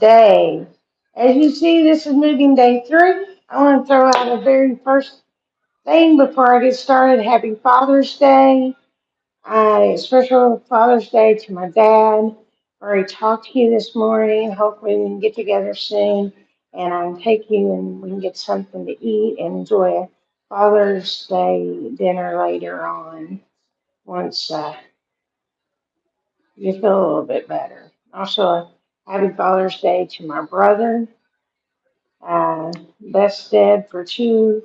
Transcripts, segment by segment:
Day. As you see, this is moving day 3. I want to throw out a very first thing before I get started. Happy Father's Day. Special Father's Day to my dad. I already talked to you this morning. Hopefully we can get together soon and I can take you and we can get something to eat and enjoy a Father's Day dinner later on once you feel a little bit better. Also, happy Father's Day to my brother. Best dad for 2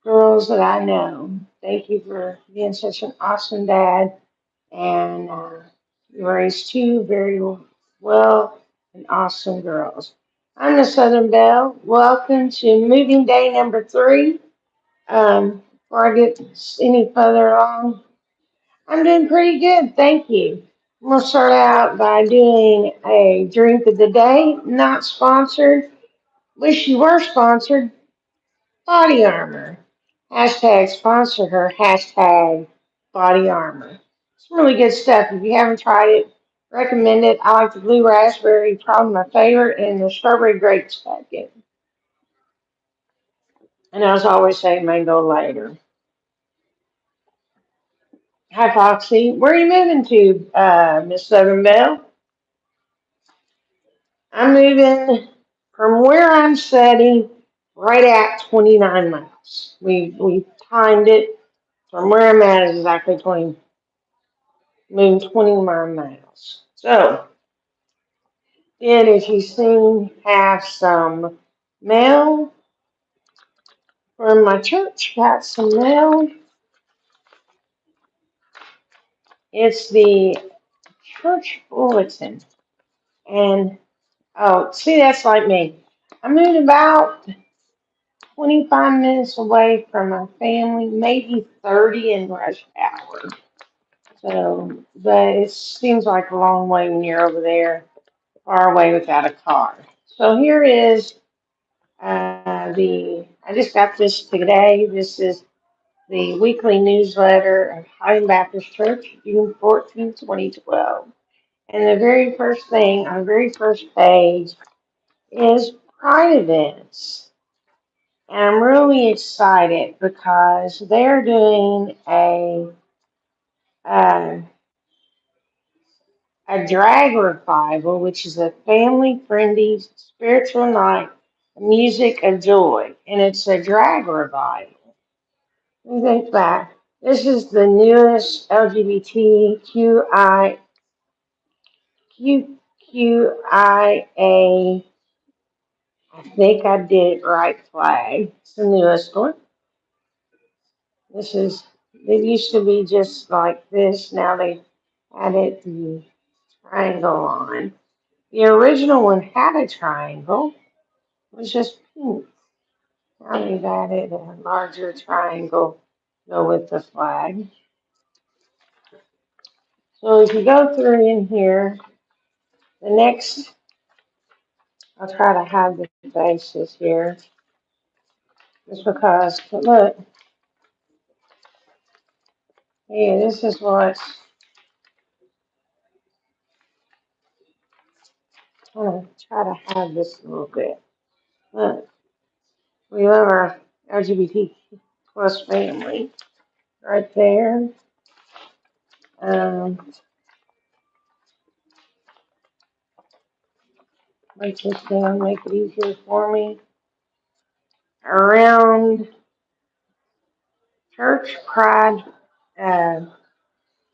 girls that I know. Thank you for being such an awesome dad. And you raised 2 very well and awesome girls. I'm the Southern Belle. Welcome to moving day number 3. Before I get any further along, I'm doing pretty good. Thank you. I'm going to start out by doing a drink of the day, not sponsored. Wish you were sponsored. Body Armor. Hashtag sponsor her. Hashtag Body Armor. It's really good stuff. If you haven't tried it, recommend it. I like the blue raspberry, probably my favorite, and the strawberry grape second. And as I always say, mango later. Hi, Foxy. Where are you moving to, Miss Southern Belle? I'm moving from where I'm sitting right at 29 miles. We timed it from where I'm at is exactly 20, moving 29 miles. So, then as you see, have some mail from my church. Got some mail. It's the church bulletin. And, oh, see, that's like me. I moved about 25 minutes away from my family, maybe 30 in rush hour. So, but it seems like a long way when you're over there, far away without a car. So here is I just got this today. This is the weekly newsletter of Highland Baptist Church, June 14th, 2012. And the very first thing on the very first page is Pride events. And I'm really excited because they're doing uh, a drag revival, which is a family-friendly spiritual night, music of joy, and it's a drag revival. You think back. This is the newest LGBTQI QQIA. I think I did it right flag. It's the newest one. This is. It used to be just like this. Now they added the triangle on. The original one had a triangle. It was just pink. Now they've added a larger triangle to go with the flag. So if you go through in here, the next, I'll try to hide the faces here, just because, but look, yeah, this is what's, I'm going to try to hide this a little bit. Look, we love our LGBT plus family right there. Um, Write this down, make it easier for me. Around church, pride, uh,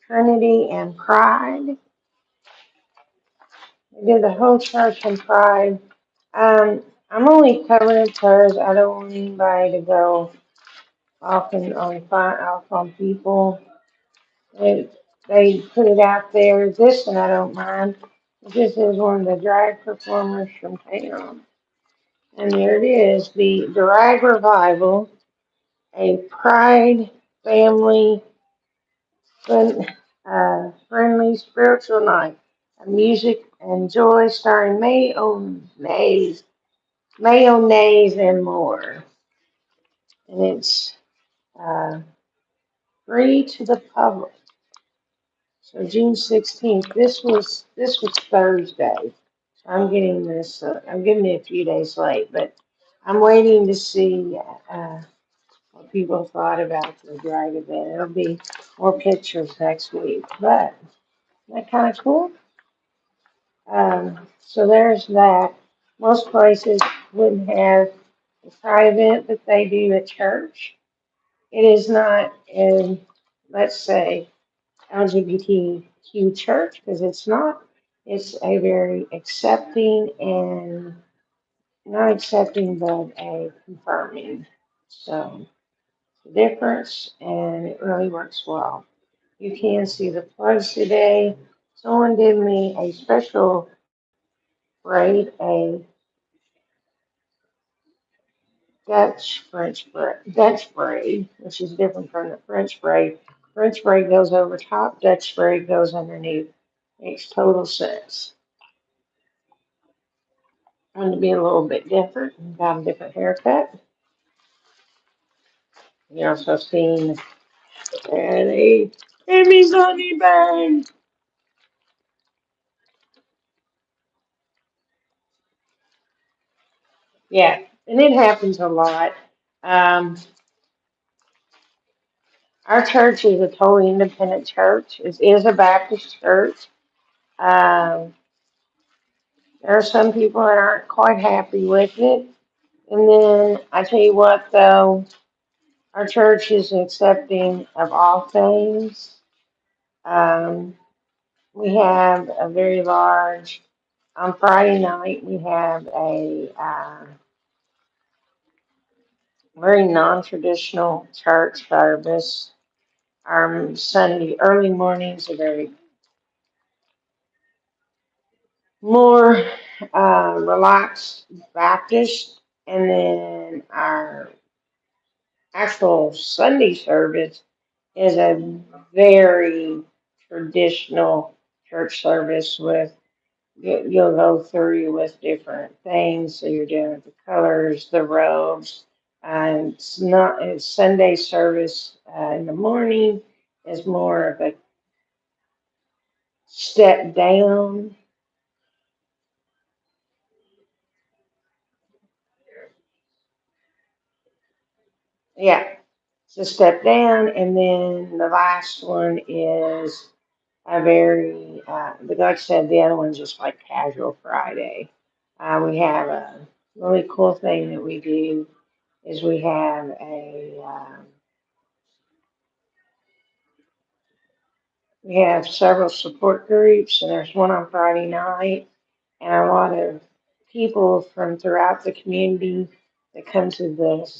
Trinity, and pride. I did the whole church and pride. I'm only covering it because I don't want anybody to go off on people. They, they put it out there. This one I don't mind. This is one of the drag performers from town. And there it is, the drag revival, a pride family fun, friendly spiritual night of music and joy starring mayonnaise and more. And it's uh, free to the public. So June 16th. This was Thursday. I'm getting this. I'm getting it a few days late, but I'm waiting to see what people thought about the drive event. It'll be more pictures next week, but isn't that kind of cool? So there's that. Most places wouldn't have the pride event that they do at church. It is not in, let's say, LGBTQ church because it's not. It's a very accepting and not accepting, but a confirming. So the difference, and it really works well. You can see the plugs today. Someone did me a special braid, a Dutch braid, which is different from the French braid. French braid goes over top, Dutch braid goes underneath. Makes total sense. I'm going to be a little bit different, got a different haircut. You also seen Annie, Amy Sunnyburn. Yeah, and it happens a lot. Um, our church is a totally independent church. It is a Baptist church. Um, there are some people that aren't quite happy with it. And then I tell you what, though, our church is accepting of all things. Um, we have a very large, on Friday night, we have a very non traditional church service. Our Sunday early mornings are very more relaxed Baptist, and then our actual Sunday service is a very traditional church service with you'll go through with different things. So you're doing the colors, the robes. And it's Sunday service in the morning is more of a step down. Yeah, it's a step down. And then the last one is a very, but like I said, the other one's just like casual Friday. We have a really cool thing that we do is we have we have several support groups, and there's one on Friday night, and a lot of people from throughout the community that come to the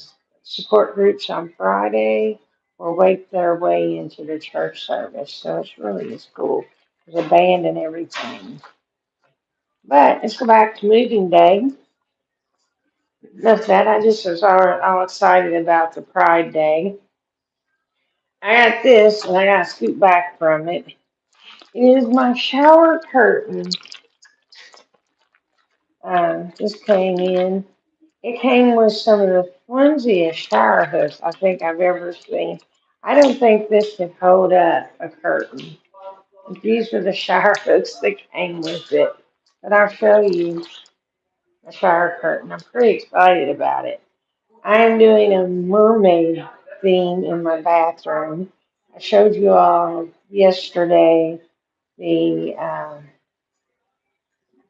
support groups on Friday will wake their way into the church service. So it's really is cool. There's a band and everything. But let's go back to moving day. Enough that. I just was all excited about the Pride Day. I got this, and I got to scoot back from it. It is my shower curtain. Just came in. It came with some of the flimsiest shower hooks I think I've ever seen. I don't think this could hold up a curtain. These are the shower hooks that came with it. But I'll show you a shower curtain. I'm pretty excited about it. I am doing a mermaid theme in my bathroom. I showed you all yesterday the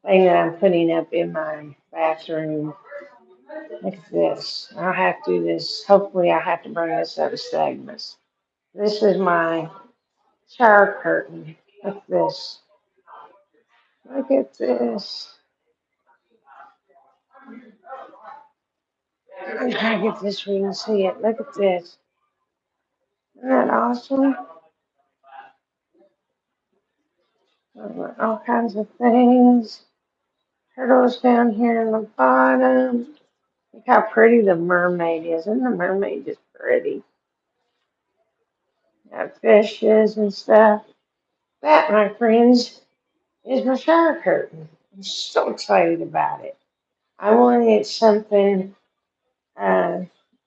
thing that I'm putting up in my bathroom. Look at this. I'll have to do this. Hopefully, I have to bring this up as segments. This is my shower curtain. Look at this. Look at this. I'm trying to get this where you can see it. Look at this. Isn't that awesome? All kinds of things. Turtles down here in the bottom. Look how pretty the mermaid is. Isn't the mermaid just pretty? Got fishes and stuff. That, my friends, is my shower curtain. I'm so excited about it. I wanted something. Uh,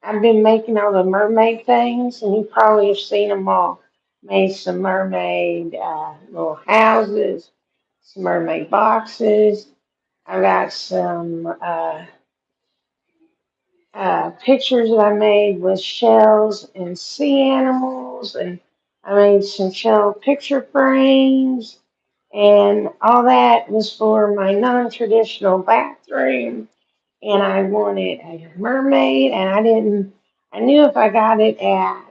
I've been making all the mermaid things, and you probably have seen them all. Made some mermaid little houses, some mermaid boxes. I've got some pictures that I made with shells and sea animals, and I made some shell picture frames, and all that was for my non-traditional bathroom. And I wanted a mermaid, and I knew if I got it at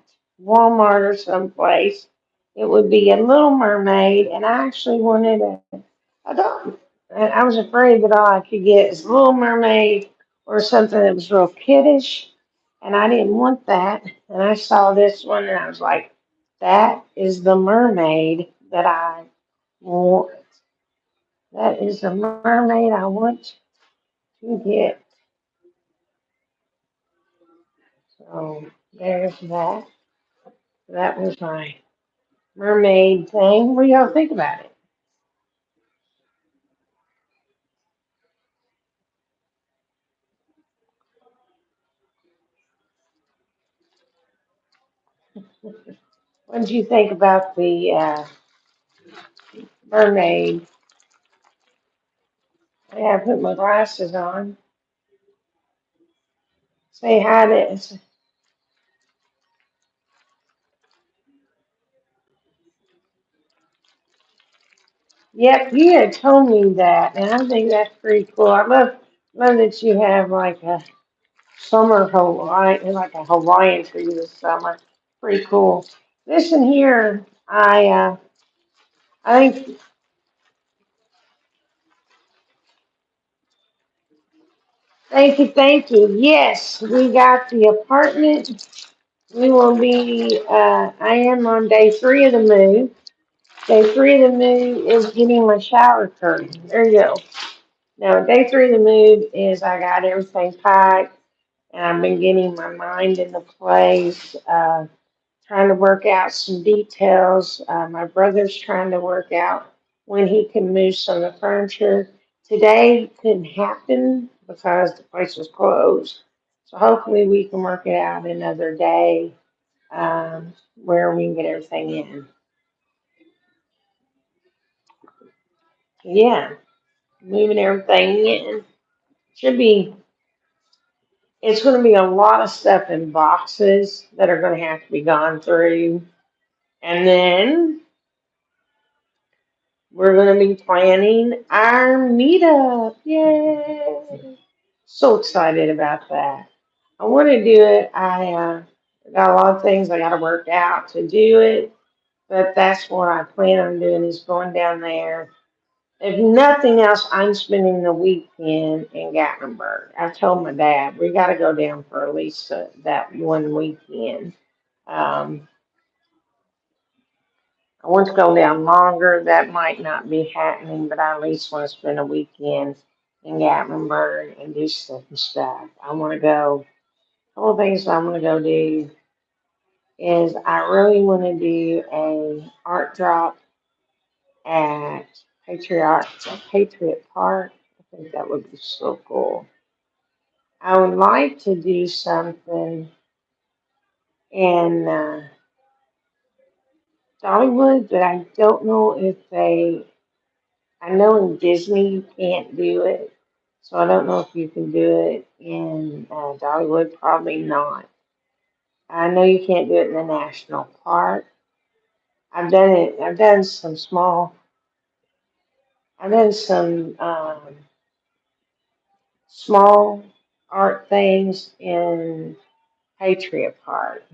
Walmart or someplace, it would be a little mermaid, and I actually wanted a dog. And I was afraid that all I could get is Little Mermaid or something that was real kiddish, and I didn't want that. And I saw this one, and I was like, that is the mermaid that I want. That is the mermaid I want to get. So there's that. That was my mermaid thing. What do y'all think about it? What did you think about the mermaid? I gotta put my glasses on. Say hi to. Yep, you had told me that, and I think that's pretty cool. I love that you have like a summer Hawaii, like a Hawaiian for you this summer. Pretty cool. Listen here, I think thank you. Yes, we got the apartment. We will be. I am on day 3 of the move. Day 3 of the move is getting my shower curtain. There you go. Now, day 3 of the move is I got everything packed, and I've been getting my mind into place, trying to work out some details. My brother's trying to work out when he can move some of the furniture. Today couldn't happen because the place was closed. So hopefully we can work it out another day, where we can get everything in. Yeah, moving everything in. Should be, it's going to be a lot of stuff in boxes that are going to have to be gone through. And then we're going to be planning our meetup. Yay! So excited about that. I want to do it. I got a lot of things I got to work out to do it, but that's what I plan on doing is going down there. If nothing else, I'm spending the weekend in Gatlinburg. I told my dad we got to go down for at least that one weekend. Um, I want to go down longer. That might not be happening, but I at least want to spend a weekend in Gatlinburg and do some stuff. I want to go. A couple of things I'm going to go do is I really want to do a art drop at Patriot Park. I think that would be so cool. I would like to do something in Dollywood, but I don't know if they. I know in Disney you can't do it, so I don't know if you can do it in Dollywood. Probably not. I know you can't do it in the national park. I've done it. I've done some small. I've done some small art things in Patriot Park.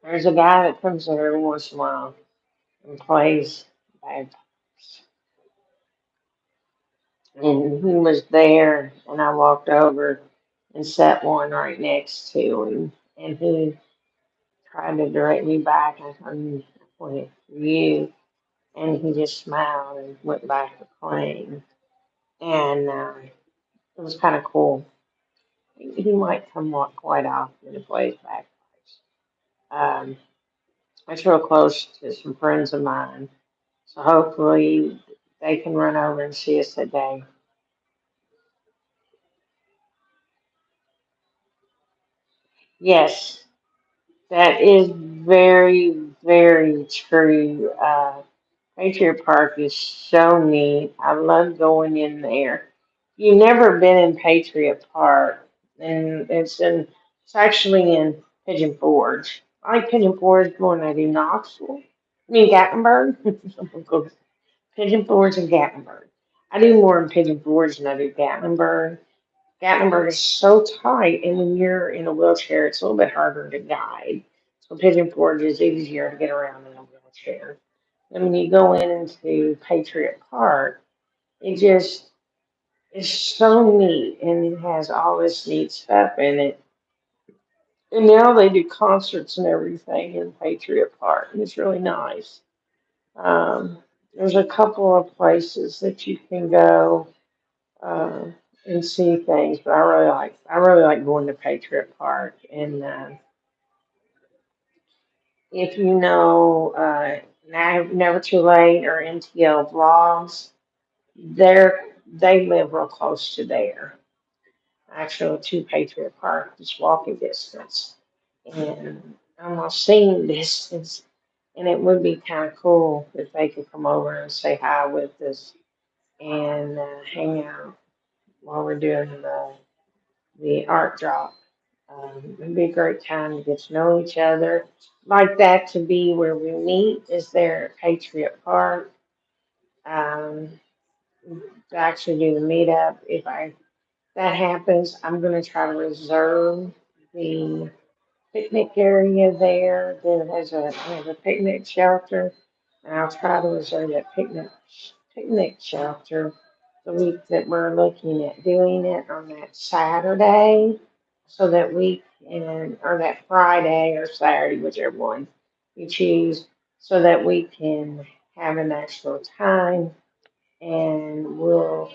There's a guy that comes there every once in a while and plays bagpipes. And he was there, and I walked over and sat one right next to him. And he tried to direct me back. I pointed for you, and he just smiled and went back to playing. And it was kind of cool. He might come quite often to play bagpipes. Um, it's real close to some friends of mine, so hopefully they can run over and see us today. Yes, that is very, very true. Patriot Park is so neat. I love going in there. You've never been in Patriot Park, and it's actually in Pigeon Forge. I like Pigeon Forge more than I do Knoxville. I mean Gatlinburg. Pigeon Forge and Gatlinburg. I do more in Pigeon Forge than I do Gatlinburg. Gatlinburg is so tight, and when you're in a wheelchair, it's a little bit harder to guide. So Pigeon Forge is easier to get around in a wheelchair. And when you go into Patriot Park, it just is so neat, and it has all this neat stuff in it. And now they do concerts and everything in Patriot Park, and it's really nice. Um, there's a couple of places that you can go uh, and see things. But I really like going to Patriot Park. And if you know Never Too Late or NTL Vlogs, they live real close to there. Actually, to Patriot Park, just walking distance and almost seeing distance. And it would be kind of cool if they could come over and say hi with us and hang out while we're doing the art drop. It'd be a great time to get to know each other. Like that to be where we meet is there at Patriot Park. Um, to actually do the meetup. If that happens, I'm gonna try to reserve the picnic area there. There has a picnic shelter, and I'll try to reserve that picnic shelter the week that we're looking at doing it on that Saturday, so that we can, or that Friday or Saturday, whichever one you choose, so that we can have an actual time, and we'll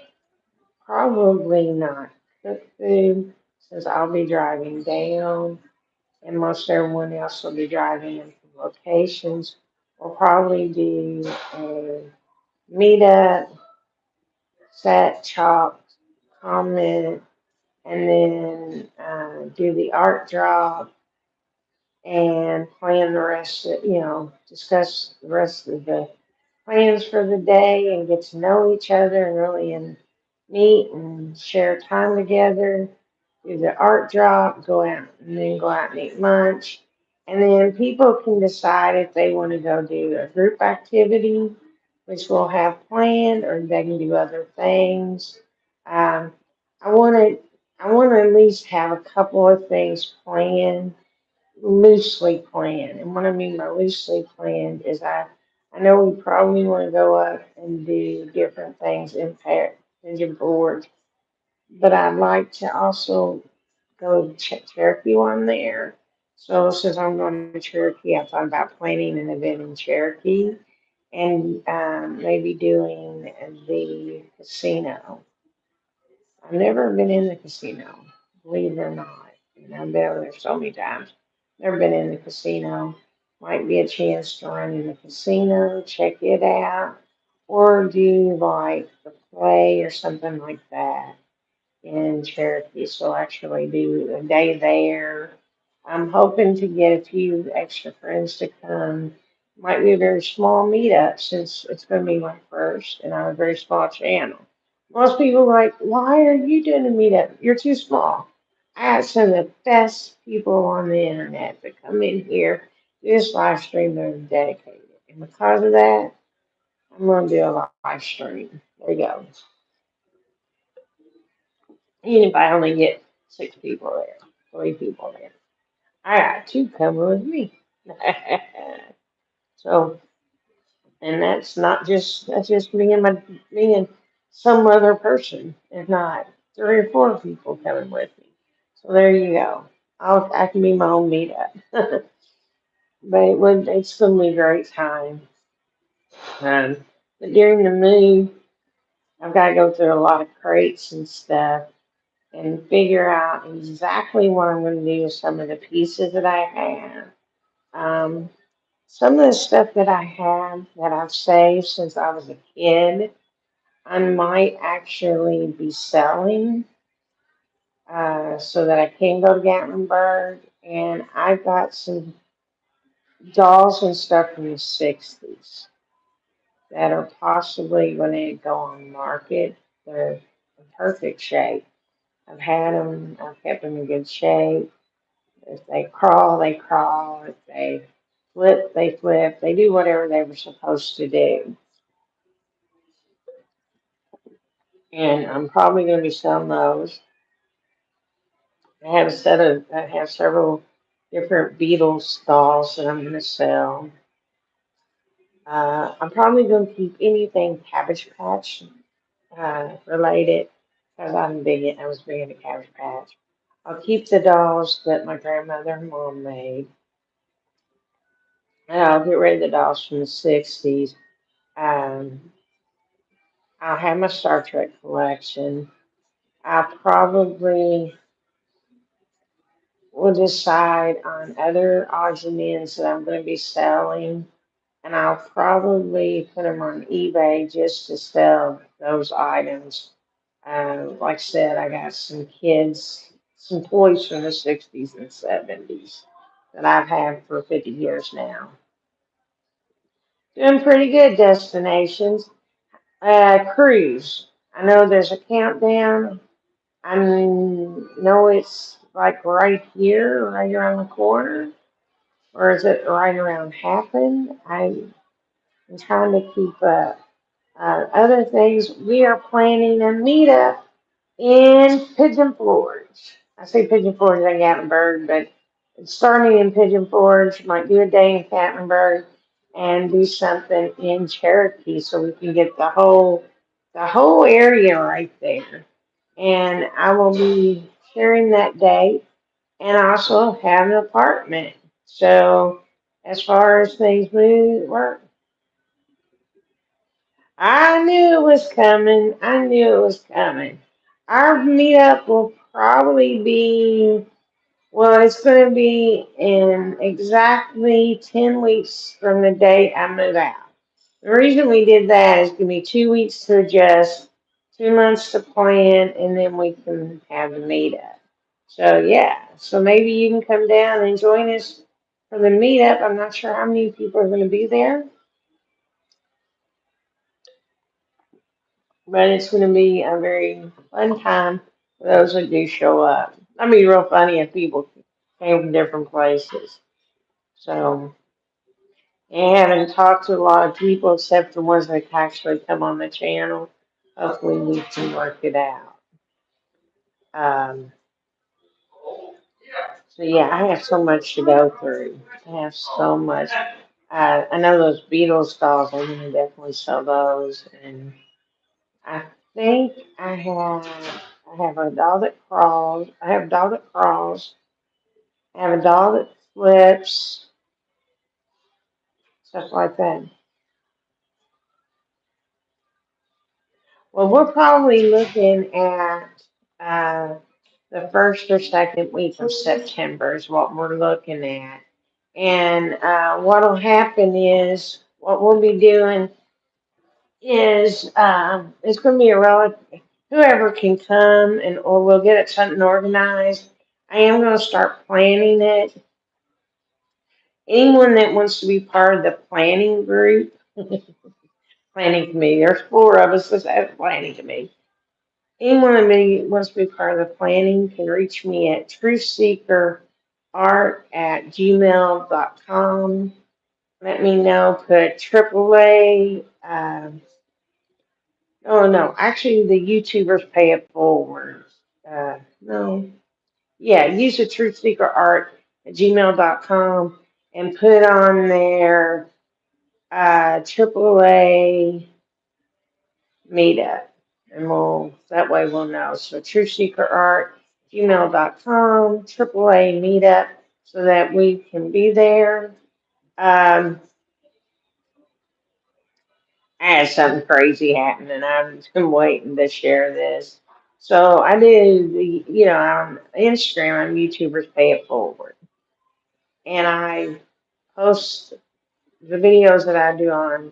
probably not cook food since I'll be driving down and most everyone else will be driving in from locations. We'll probably do a meetup, set, chop, comment, and then do the art drop and plan the rest of, discuss the rest of the plans for the day and get to know each other and really meet and share time together, do the art drop, go out and then go out and eat lunch. And then people can decide if they want to go do a group activity, which we'll have planned, or they can do other things. Um, I want to I want to at least have a couple of things planned, loosely planned. And what I mean by loosely planned is I know we probably want to go up and do different things in Pigeon Forge, but I'd like to also go to Cherokee one there. So since I'm going to Cherokee, I thought about planning an event in Cherokee and maybe doing the casino. I've never been in the casino, believe it or not. And I've been over there so many times. Never been in the casino. Might be a chance to run in the casino, check it out, or do like the play or something like that in Cherokee. So actually do a day there. I'm hoping to get a few extra friends to come. Might be a very small meetup since it's going to be my first and I'm a very small channel. Most people are like, why are you doing a meetup? You're too small. I have some of the best people on the internet that come in here, do this live stream that are dedicated. And because of that, I'm going to do a live stream. There you go. Even if I only get 6 people there, 3 people there. I got two coming with me. So, and that's just me and some other person, if not 3 or 4 people coming with me. So there you go. I can be my own meetup, but it's gonna be a great time. Um, but during the move, I've got to go through a lot of crates and stuff and figure out exactly what I'm going to do with some of the pieces that I have. Um, some of the stuff that I have that I've saved since I was a kid, I might actually be selling so that I can go to Gatlinburg. And I've got some dolls and stuff from the 60s that are possibly going to go on market. They're in perfect shape. I've had them, I've kept them in good shape. If they crawl, they crawl. If they flip, they flip. They do whatever they were supposed to do. And I'm probably going to be selling those. I have several different Beatles dolls that I'm going to sell. I'm probably going to keep anything Cabbage Patch related because I was big into Cabbage Patch. I'll keep the dolls that my grandmother and mom made. And I'll get rid of the dolls from the 60s. Um, I'll have my Star Trek collection. I probably will decide on other odds and ends that I'm going to be selling, and I'll probably put them on eBay just to sell those items. Like I said, I got some toys from the 60s and 70s that I've had for 50 years now. Doing pretty good destinations. Cruise. I know there's a countdown. I know it's like right here, right around the corner, or is it right around happen? I'm trying to keep up. Other things, we are planning a meetup in Pigeon Forge. I say Pigeon Forge like Gatlinburg, but it's starting in Pigeon Forge. Might do a day in Gatlinburg and do something in Cherokee so we can get the whole area right there. And I will be sharing that date and also have an apartment. So as far as things move, work, I knew it was coming. I knew it was coming. Our meetup will probably be, well, it's going to be in exactly 10 weeks from the date I move out. The reason we did that is give me 2 weeks to adjust, 2 months to plan, and then we can have the meetup. So yeah, so maybe you can come down and join us for the meetup. I'm not sure how many people are going to be there, but it's going to be a very fun time for those that do show up. I mean, real funny if people came from different places. So, I haven't talked to a lot of people except the ones that actually come on the channel. Hopefully, we can work it out. Um, so yeah, I have so much to go through. I have so much. I know those Beatles dolls. I'm gonna definitely sell those, and I think I have a doll that crawls. I have a doll that crawls. I have a doll that flips, stuff like that. Well, we're probably looking at uh, the first or second week of September is what we're looking at. And what'll happen is what we'll be doing is it's going to be a relative, whoever can come, and or we'll get it something organized. I am going to start planning it. Anyone that wants to be part of the planning group, planning committee, there's four of us that have a planning committee. Anyone that wants to be part of the planning can reach me at truthseekerart@gmail.com. Let me know, put AAA. Oh, no, actually, the YouTubers pay it forward. No. Yeah, use the truthseekerart@gmail.com and put on there AAA meetup. And that way we'll know. So truthseekerart@gmail.com, AAA meetup, so that we can be there. Um, I had something crazy happen, and I've been waiting to share this. So I do on Instagram, YouTubers pay it forward, and I post the videos that I do on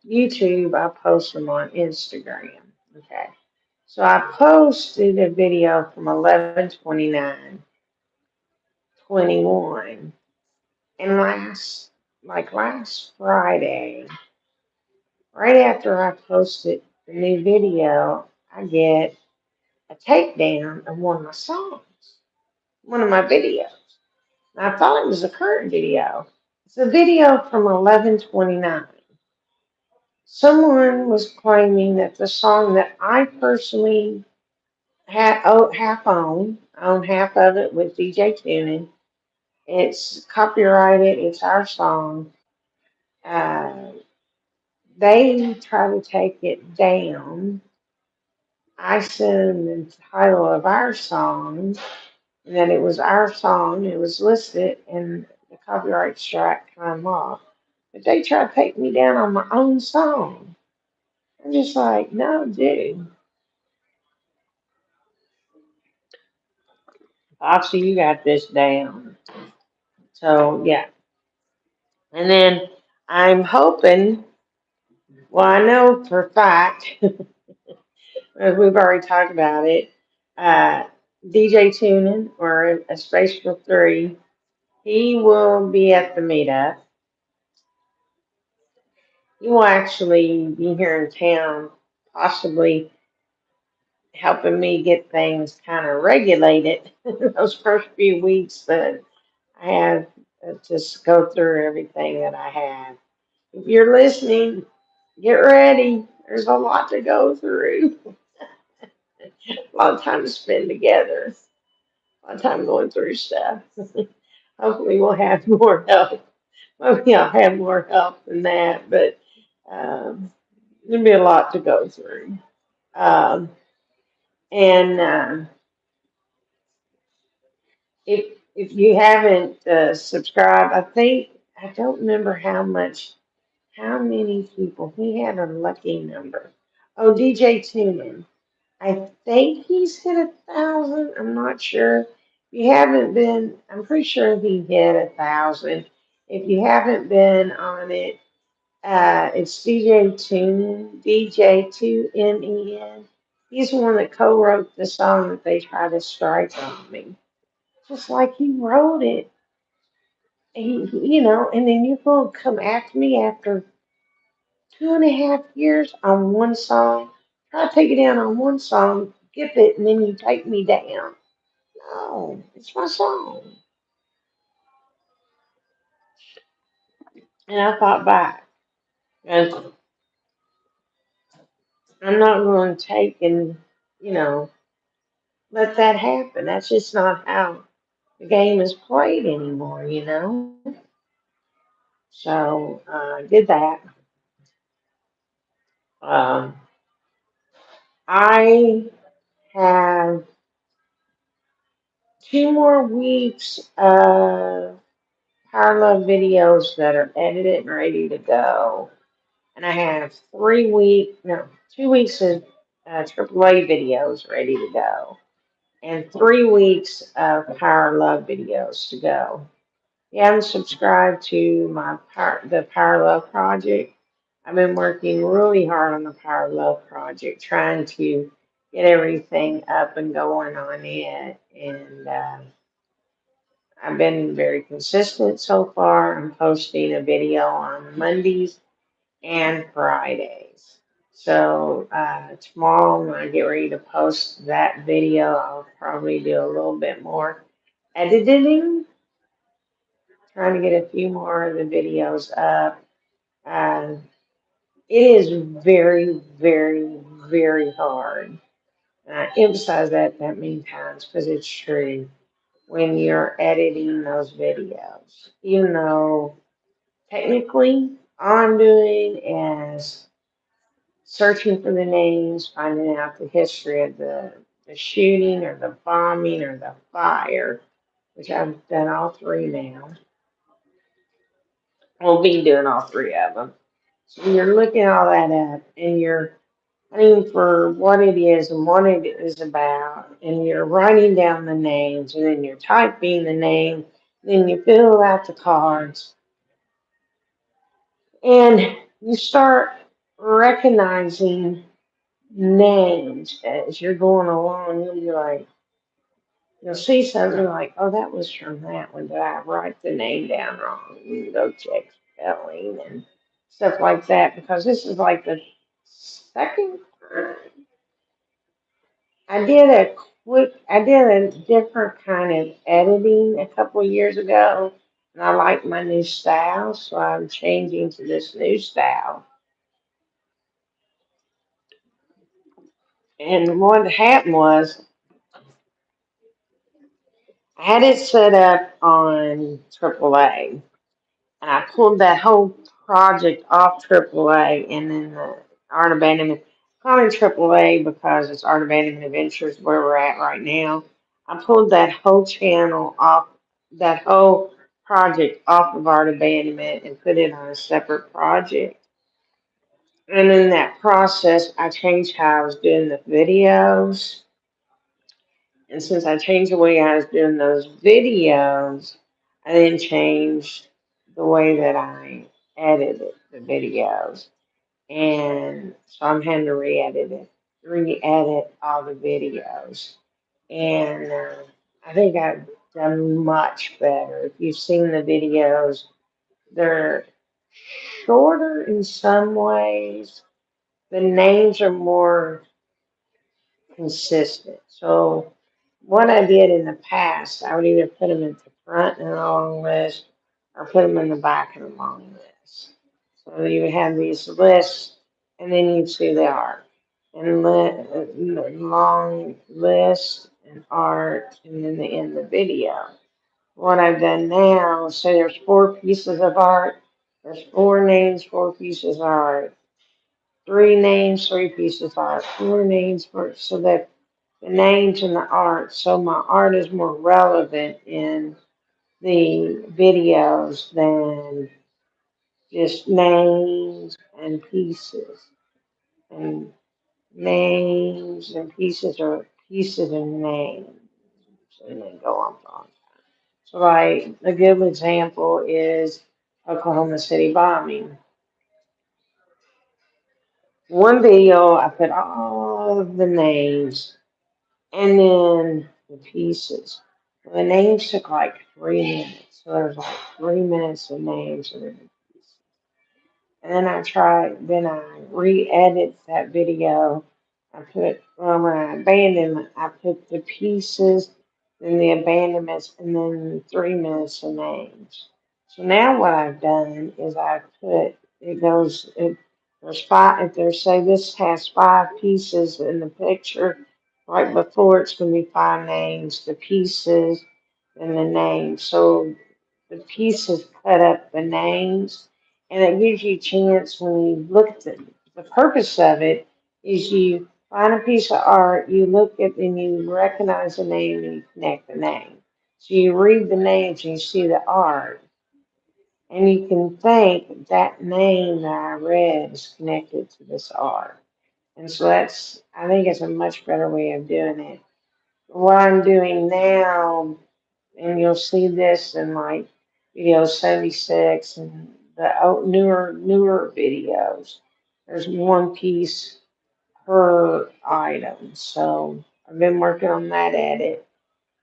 YouTube. I post them on Instagram. Okay, so I posted a video from 11/29/21, and last like last Friday, right after I posted the new video, I get a takedown of one of my songs, one of my videos. And I thought it was a current video. It's a video from 11/29. Someone was claiming that the song that I personally half own half of it with DJ Tuning. It's copyrighted. It's our song. Uh, they try to take it down. I sent them the title of our song, and that it was our song. It was listed, and the copyright strike come off. But they try to take me down on my own song. I'm just like, no, dude. Obviously, you got this down. So, yeah. And then I'm hoping, well, I know for a fact, as we've already talked about it, uh, DJ Tuning or A Space for Three, he will be at the meetup. He will actually be here in town, possibly helping me get things kind of regulated those first few weeks that I have to just go through everything that I have. If you're listening, get ready. There's a lot to go through. A lot of time to spend together. A lot of time going through stuff. Hopefully we'll have more help. Maybe I'll have more help than that, but there'll be a lot to go through. Um, and if you haven't subscribed, I don't remember how many people. He had a lucky number. Oh, DJ Tunin. I think he's hit 1,000. I'm not sure. If you haven't been, I'm pretty sure he hit 1,000. If you haven't been on it, it's DJ Tunen, DJ2NEN. He's the one that co-wrote the song that they try to strike on me. Just like he wrote it. And then you're going to come after me after 2.5 years on one song. Try to take it down on one song, skip it, and then you take me down. No, it's my song. And I thought back, and I'm not going to take and, you know, let that happen. That's just not how the game is played anymore. So I did that. Um, I have 2 more weeks of Power Love videos that are edited and ready to go. And I have 2 weeks of AAA videos ready to go. And 3 weeks of Power Love videos to go. If you haven't subscribed to the Power Love Project, I've been working really hard on the Power Love Project, trying to get everything up and going on it. And I've been very consistent so far. I'm posting a video on Mondays and Fridays. So tomorrow, when I get ready to post that video, I'll probably do a little bit more editing, trying to get a few more of the videos up. Um, it is very, very, very hard. And I emphasize that many times because it's true when you're editing those videos. Even though technically all I'm doing is searching for the names, finding out the history of the shooting or the bombing or the fire, which I've done all three now. We'll be doing all three of them. So you're looking all that up and you're hunting for what it is and what it is about, and you're writing down the names, and then you're typing the name, then you fill out the cards, and you start recognizing names as you're going along. You'll be like, you'll see something like, oh, that was from that one, but I write the name down wrong. You can go check. storytelling and stuff like that because this is like the second time I did a different kind of editing a couple of years ago, and I like my new style, so I'm changing to this new style. And what happened was I had it set up on AAA, and I pulled that whole project off AAA, and then the Art Abandonment, calling AAA because it's Art Abandonment Adventures where we're at right now. I pulled that whole channel off, that whole project off of Art Abandonment and put it on a separate project. And in that process, I changed how I was doing the videos. And since I changed the way I was doing those videos, I then changed the way that I edited the videos. And so I'm having to re-edit all the videos. And I think I've done much better. If you've seen the videos, they're shorter in some ways. The names are more consistent. So what I did in the past, I would either put them in the front and a long list or put them in the back and a long list. So you would have these lists and then you'd see the art. And long list and art and then the end the video. What I've done now, so there's 4 pieces of art, there's 4 names, 4 pieces of art, 3 names, 3 pieces of art, 4 names, so that the names and the art, so my art is more relevant in the videos than just names and pieces. And names and pieces are pieces and names. And then go on. So like a good example is Oklahoma City bombing. One video I put all of the names and then the pieces. Well, the names took like 3 minutes. So there's like 3 minutes of names and then the pieces. And then I re-edit that video. Well, when I abandoned, I put the pieces, then the abandonments, and then 3 minutes of names. So now what I've done is there's five, if there's, say this has 5 pieces in the picture, right before it's going to be 5 names, the pieces, and the names. So the pieces cut up the names, and it gives you a chance when you look at the purpose of it is you find a piece of art, you look at and you recognize the name and you connect the name. So you read the names and you see the art, and you can think that name that I read is connected to this art. And so I think it's a much better way of doing it. What I'm doing now, and you'll see this in like video 76 and the newer videos. There's 1 piece per item. So I've been working on that edit.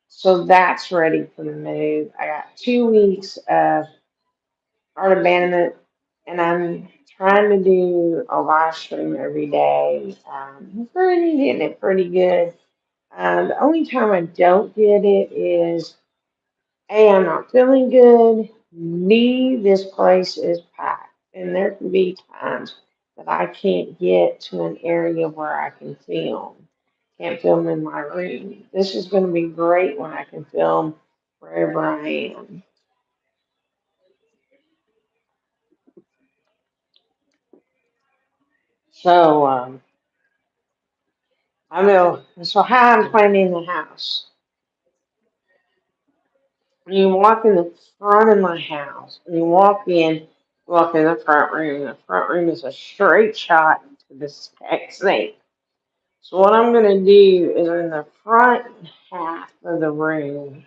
So that's ready for the move. I got 2 weeks of art abandonment, and I'm trying to do a live stream every day. I'm pretty getting it pretty good. The only time I don't get it is A, I'm not feeling good. B, this place is packed. And there can be times that I can't get to an area where I can film. Can't film in my room. This is going to be great when I can film wherever I am. So, I know. So, how I'm planning the house. When you walk in the front of my house, and walk in the front room. The front room is a straight shot to the back sink. So what I'm going to do is in the front half of the room,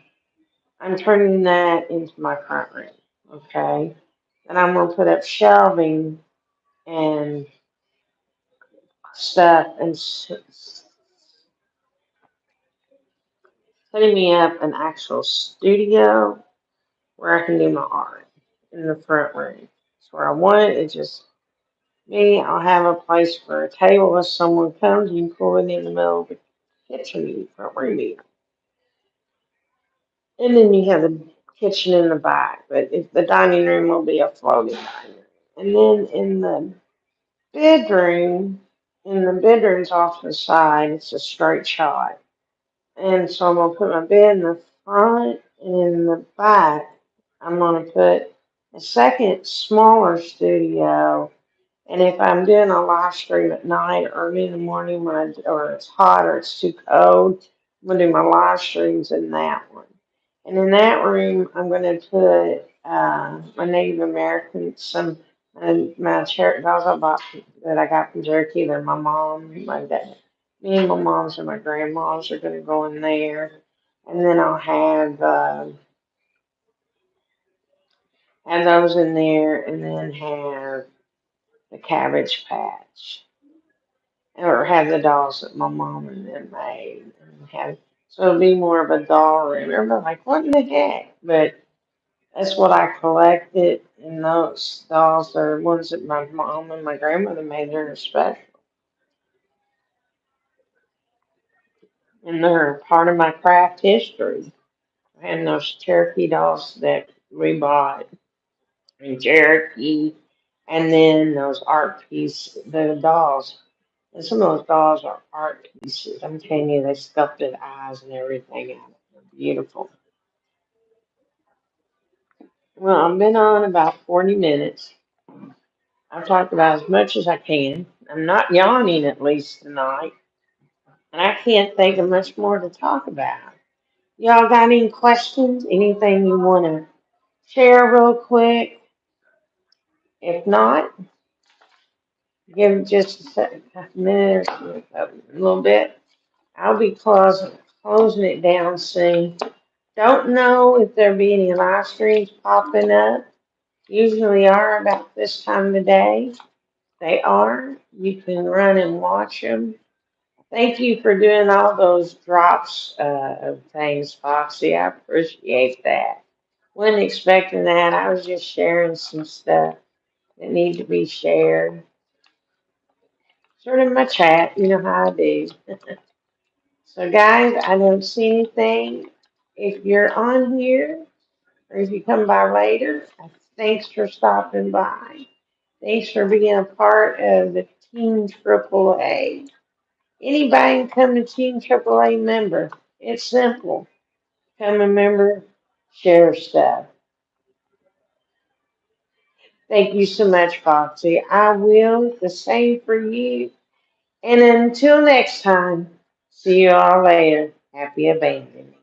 I'm turning that into my front room. Okay. And I'm going to put up shelving and stuff and setting me up an actual studio where I can do my art in the front room. where I want it. It's just me. I'll have a place for a table if someone comes. You can pull it in the middle of the kitchen front room. And then you have the kitchen in the back, but the dining room will be a floating dining room. And then bedroom, in the bedroom's off to the side, it's a straight shot. And so I'm gonna put my bed in the front, and in the back, I'm gonna put a second smaller studio. And if I'm doing a live stream at night, early in the morning, or it's hot or it's too cold, I'm gonna do my live streams in that one. And in that room, I'm gonna put my Native American, some my cherry dolls I bought that I got from Cherokee. They're my mom, my dad, me and my mom's and my grandma's are gonna go in there. And then I'll have those in there, and then have the Cabbage Patch, or have the dolls that my mom and them made, and have so it'll be more of a doll room. Everybody's like, what in the heck? But that's what I collected, and those dolls are ones that my mom and my grandmother made. They're special, and they're part of my craft history. And those Cherokee dolls that we bought in Cherokee, and then those art pieces, the dolls. And some of those dolls are art pieces. I'm telling you, they sculpted eyes and everything out. They're beautiful. Well, I've been on about 40 minutes. I've talked about as much as I can. I'm not yawning at least tonight. And I can't think of much more to talk about. Y'all got any questions? Anything you want to share real quick? If not, give just a minute or a little bit. I'll be closing it down soon. Don't know if there'll be any live streams popping up. Usually are about this time of the day. They are. You can run and watch them. Thank you for doing all those drops of things, Foxy. I appreciate that. Wasn't expecting that. I was just sharing some stuff that need to be shared. Sort of my chat, you know how I do. So, guys, I don't see anything. If you're on here, or if you come by later, thanks for stopping by. Thanks for being a part of the Team AAA. Anybody can come to Team AAA member. It's simple. Become a member, share stuff. Thank you so much, Foxy. I will. The same for you. And until next time, see you all later. Happy abandoning.